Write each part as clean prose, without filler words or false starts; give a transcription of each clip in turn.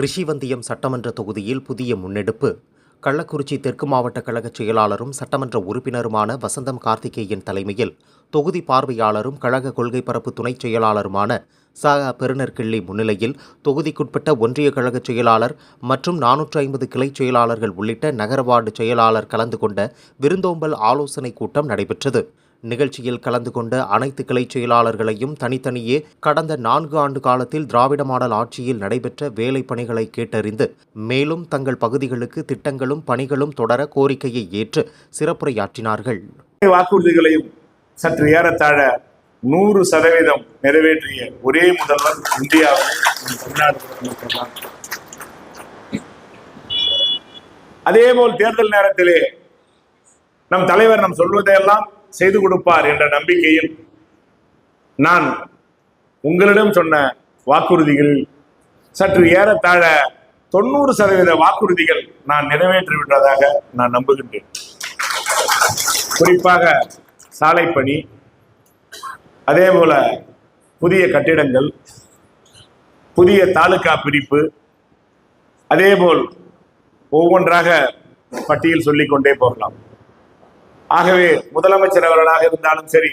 ரிஷிவந்தியம் சட்டமன்ற தொகுதியில் புதிய முன்னெடுப்பு. கள்ளக்குறிச்சி தெற்கு மாவட்ட கழக செயலாளரும் சட்டமன்ற உறுப்பினருமான வசந்தம் கார்த்திகேயன் தலைமையில் தொகுதி பார்வையாளரும் கழக கொள்கை பரப்பு துணைச் செயலாளருமான ச. பெருநர்கிள்ளி முன்னிலையில் தொகுதிக்குட்பட்ட ஒன்றிய கழக செயலாளர் மற்றும் 450 கிளை செயலாளர்கள் உள்ளிட்ட நகர வார்டு செயலாளர் கலந்து கொண்ட விருந்தோம்பல் ஆலோசனைக் கூட்டம் நடைபெற்றது. நிகழ்ச்சியில் கலந்து கொண்ட அனைத்து கிளை செயலாளர்களையும் தனித்தனியே கடந்த 4 ஆண்டு காலத்தில் திராவிட மாடல் ஆட்சியில் நடைபெற்ற வேலை பணிகளை கேட்டறிந்து மேலும் தங்கள் பகுதிகளுக்கு திட்டங்களும் பணிகளும் தொடர கோரிக்கையை ஏற்று சிறப்புரையாற்றினார்கள். வாக்குறுதிகளையும் சற்று ஏறத்தாழ 100% நிறைவேற்றிய ஒரே முதல்வர் இந்தியாவில் தமிழ்நாடு முதலமைச்சர். அதேபோல் தேர்தல் நேரத்திலே நம் தலைவர் நம் சொல்வதையெல்லாம் செய்து கொடுப்பார் என்ற நம்பிக்கையில் நான் உங்களிடம் சொன்ன வாக்குறுதிகளில் சற்று ஏறத்தாழ 90% வாக்குறுதிகள் நான் நிறைவேற்றிவிட்டதாக நான் நம்புகின்றேன். குறிப்பாக சாலை பணி, அதேபோல புதிய கட்டிடங்கள், புதிய தாலுகா பிரிப்பு, அதேபோல் ஒவ்வொன்றாக பட்டியல் சொல்லிக்கொண்டே போகலாம். ஆகவே முதலமைச்சர் அவர்களாக இருந்தாலும் சரி,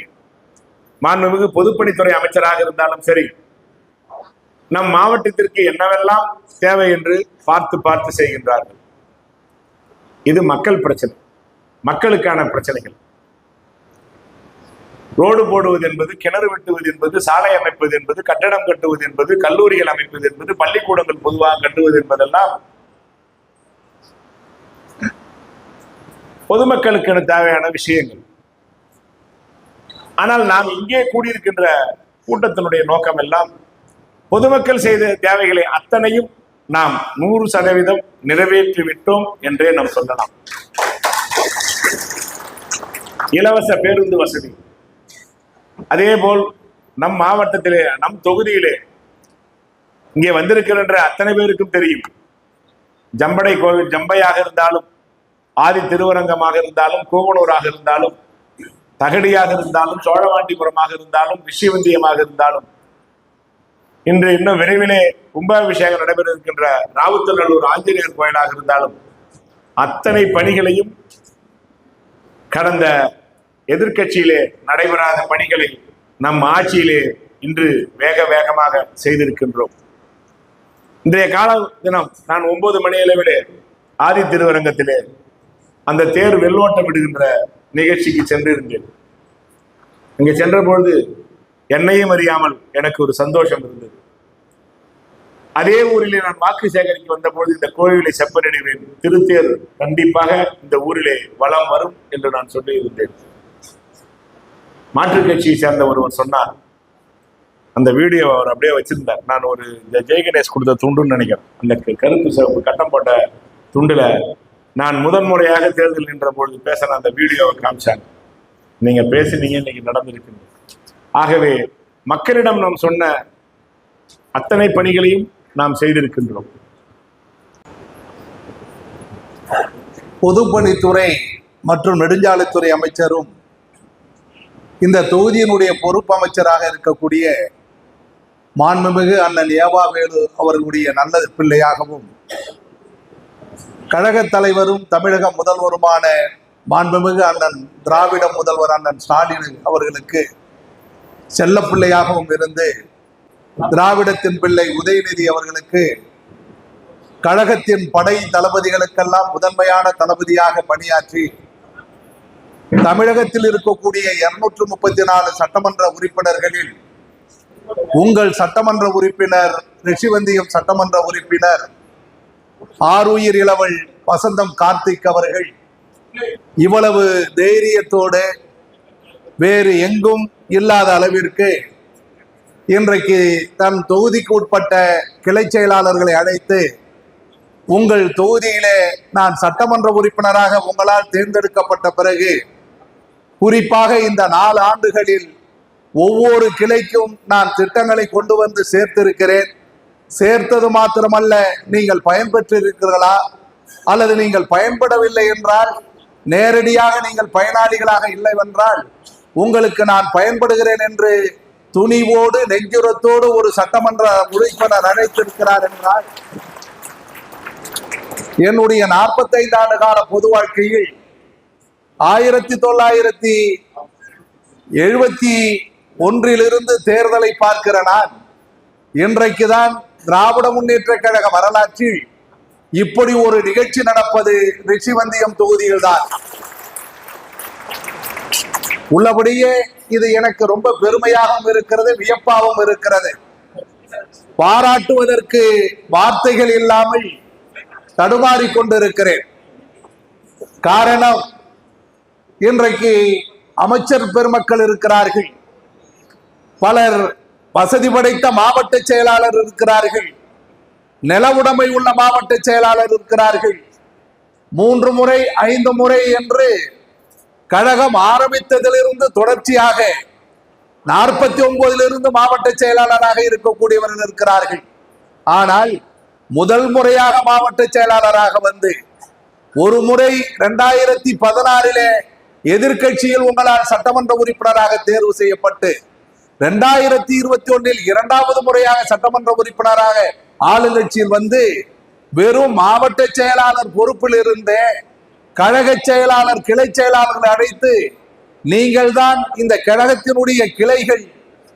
மாண்புமிகு பொதுப்பணித்துறை அமைச்சராக இருந்தாலும் சரி, நம் மாவட்டத்திற்கு என்னவெல்லாம் தேவை என்று பார்த்து செய்கின்றார்கள். இது மக்கள் பிரச்சனை, மக்களுக்கான பிரச்சனைகள். ரோடு போடுவது என்பது, கிணறு வெட்டுவது என்பது, சாலை அமைப்பது என்பது, கட்டடம் கட்டுவது என்பது, கல்லூரிகள் அமைப்பது என்பது, பள்ளிக்கூடங்கள் பொதுவாக கட்டுவது என்பதெல்லாம் பொதுமக்களுக்கு தேவையான விஷயங்கள். ஆனால் நாம் இங்கே கூடியிருக்கின்ற கூட்டத்தினுடைய நோக்கம் எல்லாம் பொதுமக்கள் செய்த தேவைகளை அத்தனையும் நாம் 100% நிறைவேற்றி விட்டோம் என்றே நாம் சொல்லலாம். இலவச பேருந்து வசதி, அதேபோல் நம் மாவட்டத்திலே, நம் தொகுதியிலே இங்கே வந்திருக்கின்ற அத்தனை பேருக்கும் தெரியும். ஜம்படை கோவில் ஜம்பையாக இருந்தாலும், ஆதி திருவரங்கமாக இருந்தாலும், கோவனூராக இருந்தாலும், தகடியாக இருந்தாலும், சோழவாண்டிபுரமாக இருந்தாலும், ரிஷிவந்தியமாக இருந்தாலும், இன்று இன்னும் விரைவிலே கும்பாபிஷேகம் நடைபெற இருக்கின்ற ராவுத்தநல்லூர் ஆஞ்சநேயர் கோயிலாக இருந்தாலும், அத்தனை பணிகளையும் கடந்த எதிர்கட்சியிலே நடைபெறாத பணிகளை நம் ஆட்சியிலே இன்று வேகமாக செய்திருக்கின்றோம். இன்றைய கால தினம் நான் 9 மணி அளவிலே ஆதி திருவரங்கத்திலே அந்த தேர் வெள்ளோட்டம் விடுகின்ற நிகழ்ச்சிக்கு சென்றிருந்தேன். இங்கே சென்ற பொழுது என்னையும் அறியாமல் எனக்கு ஒரு சந்தோஷம் இருந்தது. அதே ஊரிலே நான் வாக்கு சேகரிக்க வந்த பொழுது இந்த கோயிலை செப்பனிடுவேன், திருத்தேர் கண்டிப்பாக இந்த ஊரிலே வலம் வரும் என்று நான் சொல்லியிருந்தேன். மாற்றுக் கட்சியை சேர்ந்த ஒருவர் சொன்னார், அந்த வீடியோ அவர் அப்படியே வச்சிருந்தார். நான் ஒரு ஜெயகணேஷ் கொடுத்த துண்டுன்னு நினைக்கிறேன். அந்த கருப்பு சிவப்பு கட்டம் போட்ட துண்டுல நான் முதன்முறையாக தேர்தல் நின்ற பொழுது பேசுற அந்த வீடியோவை காமிச்சாங்க. நீங்க பேசினீங்க, இன்னைக்கு நடந்திருக்கு. ஆகவே மக்களிடம் நாம் சொன்ன அத்தனை பணிகளையும் நாம் செய்திருக்கின்றோம். பொதுப்பணித்துறை மற்றும் நெடுஞ்சாலைத்துறை அமைச்சரும் இந்த தொகுதியினுடைய பொறுப்பு அமைச்சராக இருக்கக்கூடிய மாண்புமிகு அண்ணன் ஏவா வேலு அவர்களுடைய நல்ல பிள்ளையாகவும், கழக தலைவரும் தமிழக முதல்வருமான மாண்புமிகு அண்ணன் திராவிட முதல்வர் அண்ணன் ஸ்டாலின் அவர்களுக்கு செல்ல பிள்ளையாகவும் இருந்து, திராவிடத்தின் பிள்ளை உதயநிதி அவர்களுக்கு கழகத்தின் படை தளபதிகளுக்கெல்லாம் முதன்மையான தளபதியாக பணியாற்றி தமிழகத்தில் இருக்கக்கூடிய 234 சட்டமன்ற உறுப்பினர்களில் உங்கள் சட்டமன்ற உறுப்பினர், ரிஷிவந்தியம் சட்டமன்ற உறுப்பினர் ஆருயிர் இளவல் வசந்தம் கார்த்திக் அவர்கள் இவ்வளவு தைரியத்தோடு வேறு எங்கும் இல்லாத அளவிற்கு இன்றைக்கு தன் தொகுதிக்கு உட்பட்ட கிளை செயலாளர்களை அழைத்து, உங்கள் தொகுதியிலே நான் சட்டமன்ற உறுப்பினராக உங்களால் தேர்ந்தெடுக்கப்பட்ட பிறகு குறிப்பாக இந்த 4 ஆண்டுகளில் ஒவ்வொரு கிளைக்கும் நான் திட்டங்களை கொண்டு வந்து சேர்த்திருக்கிறேன். சேர்த்தது மாத்திரமல்ல, நீங்கள் பயன்பெற்றிருக்கிறீர்களா அல்லது நீங்கள் பயன்படவில்லை என்றால், நேரடியாக நீங்கள் பயனாளிகளாக இல்லை என்றால் உங்களுக்கு நான் பயன்படுகிறேன் என்று துணிவோடு நெஞ்சுரத்தோடு ஒரு சட்டமன்ற உறுப்பினர் அழைத்திருக்கிறார் என்றால் என்னுடைய 45 ஆண்டு கால பொது வாழ்க்கையில் 1971 தேர்தலை பார்க்கிற நான் இன்றைக்குதான் திராவிட முன்னேற்ற கழக வரலாற்றில் இப்படி ஒரு நிகழ்ச்சி நடப்பது ரிஷிவந்தியம் தொகுதியில் தான். உள்ளபடியே இது எனக்கு ரொம்ப பெருமையாகவும் இருக்கிறது, வியப்பாகவும் இருக்கிறது. பாராட்டுவதற்கு வார்த்தைகள் இல்லாமல் தடுமாறிக் கொண்டிருக்கிறேன். காரணம், இன்றைக்கு அமைச்சர் பெருமக்கள் இருக்கிறார்கள், பலர் வசதி படைத்த மாவட்ட செயலாளர் இருக்கிறார்கள், நில உடைமை உள்ள மாவட்ட செயலாளர் இருக்கிறார்கள். 3 முறை 5 முறை என்று கழகம் ஆரம்பித்ததிலிருந்து தொடர்ச்சியாக 49 மாவட்ட செயலாளராக இருக்கக்கூடியவர்கள் இருக்கிறார்கள். ஆனால் முதல் முறையாக மாவட்ட செயலாளராக வந்து ஒரு முறை 2016 எதிர்கட்சியில் உங்களால் சட்டமன்ற உறுப்பினராக தேர்வு செய்யப்பட்டு 2021 இரண்டாவது முறையாக சட்டமன்ற உறுப்பினராக ஆளுங்கட்சியில் வந்து வெறும் மாவட்ட செயலாளர் பொறுப்பில் இருந்த கழக செயலாளர் கிளை செயலாளர்களை அழைத்து நீங்கள் தான் இந்த கழகத்தினுடைய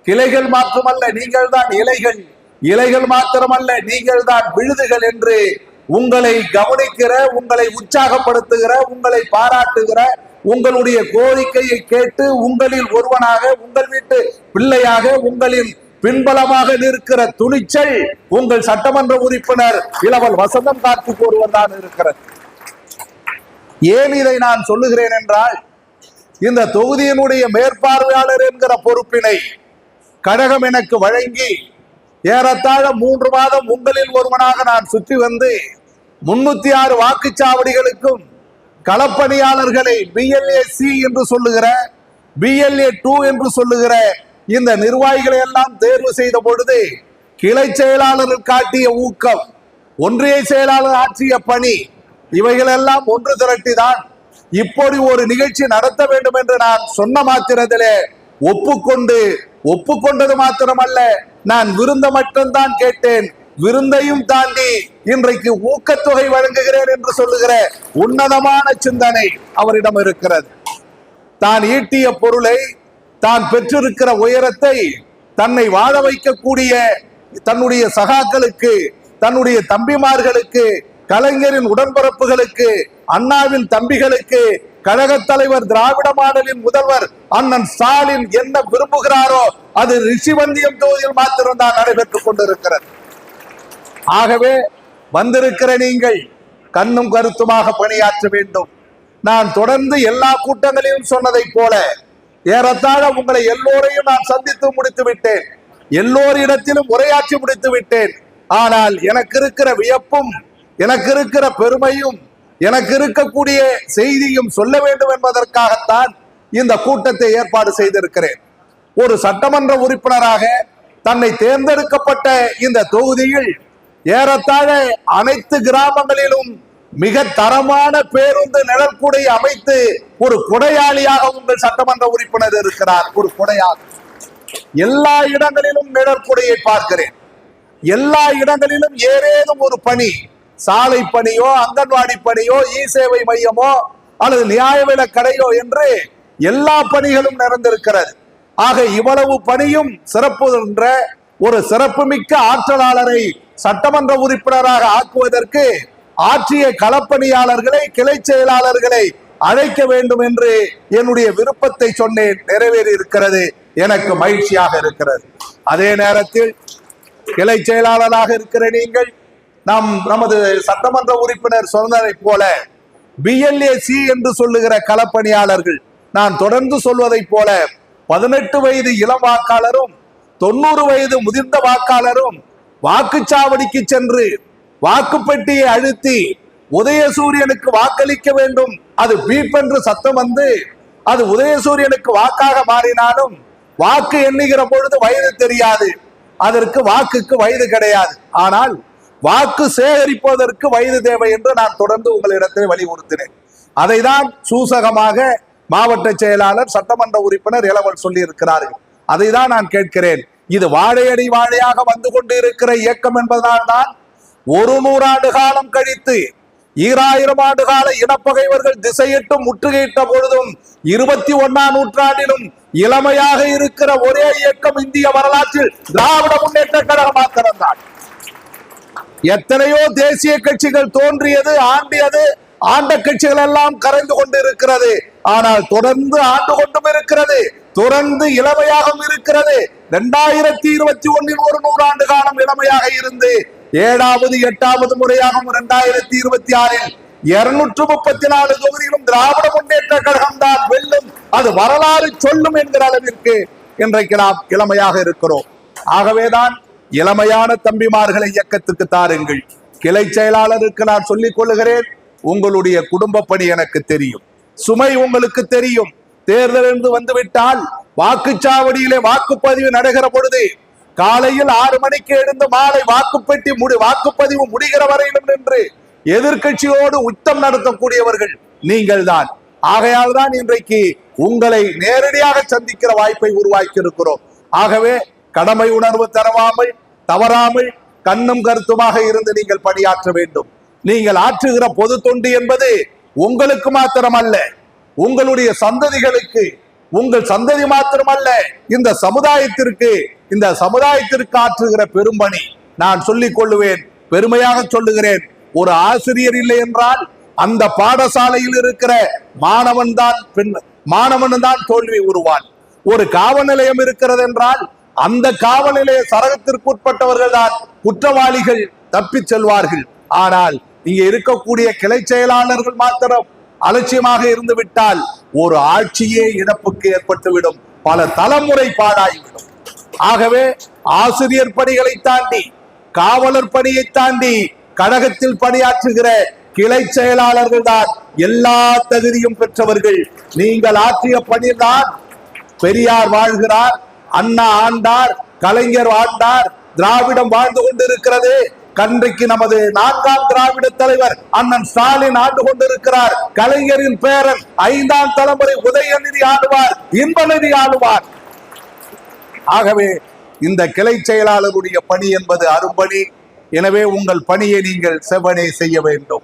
கிளைகள் மாத்திரமல்ல நீங்கள் தான் இலைகள் மாத்திரமல்ல நீங்கள் தான் விழுதுகள் என்று உங்களை கவனிக்கிற, உங்களை உற்சாகப்படுத்துகிற, உங்களை பாராட்டுகிற, உங்களுடைய கோரிக்கையை கேட்டு உங்களில் ஒருவனாக, உங்கள் வீட்டு பிள்ளையாக, உங்களின் பின்பலமாக நிற்கிற துணிச்சல் உங்கள் சட்டமன்ற உறுப்பினர் இளவல் வசந்தம் கார்த்திக் ஒருவர் தான் இருக்கிறது. ஏன் இதை நான் சொல்லுகிறேன் என்றால், இந்த தொகுதியினுடைய மேற்பார்வையாளர் என்கிற பொறுப்பினை கழகம் எனக்கு வழங்கி ஏறத்தாழ 3 மாதம் உங்களில் ஒருவனாக நான் சுற்றி வந்து 306 வாக்குச்சாவடிகளுக்கும் களப்பணியாளர்களை BLA C என்று சொல்லுகிற, BLA 2 என்று சொல்லுகிற இந்த நிர்வாகிகளை எல்லாம் தேர்வு செய்த பொழுது கிளை செயலாளர்கள் காட்டிய ஊக்கம், ஒன்றிய செயலாளர் ஆற்றிய பணி, இவைகளெல்லாம் ஒன்று திரட்டிதான் இப்படி ஒரு நிகழ்ச்சி நடத்த வேண்டும் என்று நான் சொன்ன மாத்திரத்திலே ஒப்புக்கொண்டது மாத்திரமல்ல, நான் விருந்த மட்டும்தான் கேட்டேன், விருந்தையும் தாண்டி இன்றைக்கு ஊக்கத்தொகை வழங்குகிறேன் என்று சொல்லுகிற உன்னதமான சிந்தனை அவரிடம் இருக்கிறது. தான் ஈட்டிய பொருளை, தான் பெற்றிருக்கிற உயரத்தை தன்னை வாழ வைக்கக்கூடிய தன்னுடைய சகாக்களுக்கு, தன்னுடைய தம்பிமார்களுக்கு, கலைஞரின் உடன்பிறப்புகளுக்கு, அண்ணாவின் தம்பிகளுக்கு, கழக தலைவர் திராவிட மாடலின் முதல்வர் அண்ணன் ஸ்டாலின் என்ன விரும்புகிறாரோ அது ரிஷிவந்தியம் தொகுதியில் மாத்திரம்தான் நடைபெற்றுக் கொண்டிருக்கிறது. ஆகவே வந்திருக்கிற நீங்கள் கண்ணும் கருத்துமாக பணியாற்ற வேண்டும். நான் தொடர்ந்து எல்லா கூட்டங்களிலும் சொன்னதை போல ஏறத்தாழ உங்களை எல்லோரையும் நான் சந்தித்து முடித்து விட்டேன், எல்லோரிடத்திலும் உரையாற்றி முடித்து விட்டேன். ஆனால் எனக்கு இருக்கிற வியப்பும், எனக்கு இருக்கிற பெருமையும், எனக்கு இருக்கக்கூடிய செய்தியும் சொல்ல வேண்டும் என்பதற்காகத்தான் இந்த கூட்டத்தை ஏற்பாடு செய்திருக்கிறேன். ஒரு சட்டமன்ற உறுப்பினராக தன்னை தேர்ந்தெடுக்கப்பட்ட இந்த தொகுதியில் ஏறத்தாழ அனைத்து கிராமங்களிலும் மிக தரமான பேருந்து நிழற்குடை அமைத்து ஒரு கொடையாளியாக உங்கள் சட்டமன்ற உறுப்பினர் இருக்கிறார். ஒரு கொடையாக எல்லா இடங்களிலும் நிழற்குடையை பார்க்கிறேன். எல்லா இடங்களிலும் ஏதேனும் ஒரு பணி, சாலை பணியோ, அங்கன்வாடி பணியோ, சேவை மையமோ அல்லது நியாய விலை கடையோ என்று எல்லா பணிகளும் நிறைந்திருக்கிறது. ஆக இவ்வளவு பணியும் சிறப்பு என்ற ஒரு சிறப்புமிக்க ஆற்றலாளரை சட்டமன்ற உறுப்பினராக ஆக்குவதற்கு ஆற்றிய களப்பணியாளர்களை, கிளை செயலாளர்களை அழைக்க வேண்டும் என்று என்னுடைய விருப்பத்தை சொன்னேன். நிறைவேறி இருக்கிறது, எனக்கு மகிழ்ச்சியாக இருக்கிறது. அதே நேரத்தில் கிளை செயலாளராக இருக்கிற நீங்கள் நமது சட்டமன்ற உறுப்பினர் சொன்னதை போல BLA C என்று சொல்லுகிற களப்பணியாளர்கள், நான் தொடர்ந்து சொல்வதை போல 18 வயது இளம் வாக்காளரும் 90 வயது முதிர்ந்த வாக்காளரும் வாக்குச்சாவடிக்கு சென்று வாக்குப்பெட்டியை அழுத்தி உதயசூரியனுக்கு வாக்களிக்க வேண்டும், அது பீப் என்று சத்தம் வந்து அது உதயசூரியனுக்கு வாக்காக மாறினாலும் வாக்கு எண்ணுகிற பொழுது வயது தெரியாது, அதற்கு வாக்குக்கு வயது கிடையாது. ஆனால் வாக்கு சேகரிப்பதற்கு வயது தேவை என்று நான் தொடர்ந்து உங்களிடத்தில் வலியுறுத்தினேன். அதை தான் சூசகமாக மாவட்ட செயலாளர், சட்டமன்ற உறுப்பினர் இளவல் சொல்லி இருக்கிறார்கள். அதை தான் நான் கேட்கிறேன். இது வாழையடி வாழையாக வந்து கொண்டு இருக்கிற இயக்கம் என்பதனால் தான் 100 ஆண்டு காலம் கழித்து 2000 ஆண்டு கால இனப்பகைவர்கள் திசையிட்டு முற்றுகையிட்ட பொழுதும் 21ஆம் நூற்றாண்டிலும் இளமையாக இருக்கிற ஒரே இயக்கம் இந்திய வரலாற்றில் திராவிட முன்னேற்ற கழகம் மாத்திரம்தான். எத்தனையோ தேசிய கட்சிகள் தோன்றியது, ஆண்டியது, ஆண்ட கட்சிகள் எல்லாம் கரைந்து கொண்டு இருக்கிறது. ஆனால் தொடர்ந்து ஆண்டு கொண்டும் இருக்கிறது, தொடர்ந்து இளமையாகவும் இருக்கிறது. 2021 ஒரு 100 ஆண்டு காலம் இளமையாக இருந்து 7வது 8வது முறையாகவும் 2026 234 தொகுதியிலும் திராவிட முன்னேற்ற கழகம் தான் வெல்லும், அது வரலாறு சொல்லும் என்கிற அளவிற்கு இன்றைக்கு நாம் இளமையாக இருக்கிறோம். ஆகவேதான் இளமையான தம்பிமார்களை இயக்கத்துக்கு தாருங்கள். கிளை செயலாளருக்கு நான் சொல்லிக் கொள்ளுகிறேன், உங்களுடைய குடும்ப பணி எனக்கு தெரியும், சுமை உங்களுக்கு தெரியும். தேர்தல் என்று வந்துவிட்டால் வாக்குச்சாவடியிலே வாக்குப்பதிவு நடக்கிற பொழுது காலையில் 6 மணிக்கு எழுந்து மாலை வாக்குப்பதிவு முடிகிற வரையிலும் நின்று எதிர்கட்சியோடு யுத்தம் நடத்தக்கூடியவர்கள் நீங்கள் தான். ஆகையால் தான் இன்றைக்கு உங்களை நேரடியாக சந்திக்கிற வாய்ப்பை உருவாக்கி இருக்கிறோம். ஆகவே கடமை உணர்வு தவறாமல் கண்ணும் கருத்துமாக இருந்து நீங்கள் பணியாற்ற வேண்டும். நீங்கள் ஆற்றுகிற பொது தொண்டு என்பது உங்களுக்கு மாத்திரமல்ல, உங்களுடைய சந்ததிகளுக்கு, உங்கள் சந்ததி மாத்திரமல்ல, இந்த சமுதாயத்திற்கு ஆற்றுகிற பெரும்பணி. நான் சொல்லிக் கொள்ளுவேன், பெருமையாக சொல்லுகிறேன், ஒரு ஆசிரியர் இல்லை என்றால் அந்த பாடசாலையில் இருக்கிற மாணவன் தான் தோல்வி உருவான். ஒரு காவல் நிலையம் இருக்கிறது என்றால் அந்த காவல் நிலைய சரகத்திற்கு உட்பட்டவர்கள் தான் குற்றவாளிகள் தப்பி செல்வார்கள். ஆனால் இங்க இருக்கக்கூடிய கிளை செயலாளர்கள் மாத்திரம் அலட்சியமாக இருந்து விட்டால் ஒரு ஆட்சியே இழப்புக்கு ஏற்பட்டுவிடும், பல தலைமுறை பாழாகிவிடும். ஆகவே ஆசிரியர் பணிகளை தாண்டி, காவலர் பணியை தாண்டி கழகத்தில் பணியாற்றுகிற கிளை செயலாளர்கள் தான் எல்லா தகுதியும் பெற்றவர்கள். நீங்கள் ஆற்றிய பணிதான் பெரியார் வாழ்கிறார், அண்ணா ஆண்டார், கலைஞர் ஆண்டார், திராவிடம் வாழ்ந்து கொண்டிருக்கிறது. கன்றைக்கு நமது 4ஆம் திராவிட தலைவர் அண்ணன் ஸ்டாலின் ஆண்டு கொண்டிருக்கிறார். கலைஞரின் பேரன் 5ஆம் தலைமுறை உதயநிதி ஆடுவார், இன்பநிதி ஆடுவார். ஆகவே இந்த கிளை செயலாளருடைய பணி என்பது அரும்பணி. எனவே உங்கள் பணியை நீங்கள் செவ்வனே செய்ய வேண்டும்.